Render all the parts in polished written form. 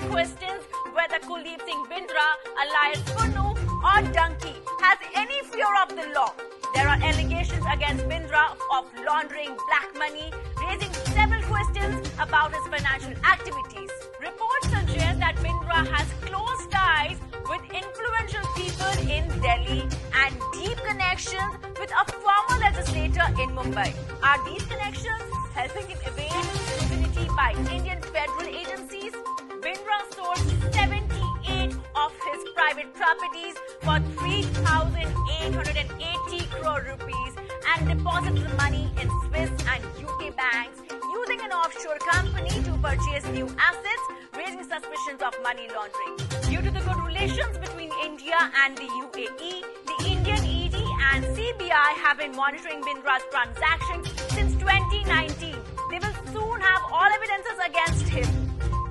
questions whether Kuldeep Singh Bindra, alias Kunnu or Donkey, has any fear of the law. There are allegations against Bindra of laundering black money, raising several questions about his financial activities. Reports suggest that Bindra has close ties with influential people in Delhi and deep connections with a former legislator in Mumbai. Are these connections helping him evade scrutiny by Indian federal agencies? Bindra sold 78 of his private properties for 3,880 crore rupees and deposited the money in Swiss and UK banks using an offshore company to purchase new assets, raising suspicions of money laundering. Due to the good relations between India and the UAE, the Indian ED and CBI have been monitoring Bindra's transactions since 2019. They will soon have all evidences against him.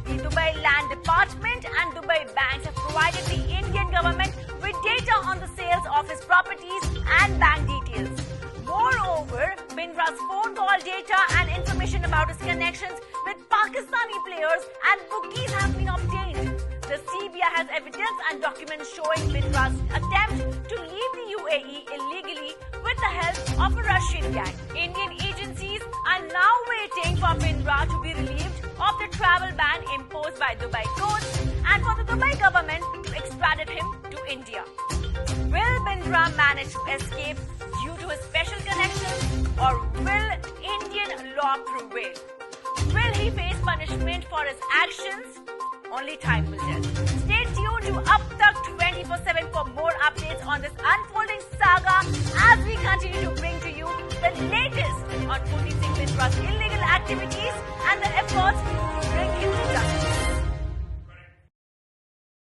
The Dubai Land Department and Dubai banks have provided the Indian government with data on the sales of his properties and bank details. Moreover, Bindra's phone call data and information about his connections with Pakistani players and bookies have been obtained. The CBI has evidence and documents showing Bindra's attempt to leave the UAE illegally with the help of a Russian gang. Indian agencies are now waiting for Bindra to be relieved of the travel ban imposed by Dubai courts and for the Dubai government to extradite him to India. Will Bindra manage to escape due to his special connections, or will Indian law prevail? Will he face punishment for his actions? Only time will tell. Stay tuned to Ab Tak 24/7 for more updates on this unfolding saga as we continue to bring to you the latest on Kuldeep Singh Bindra's illegal activities and the efforts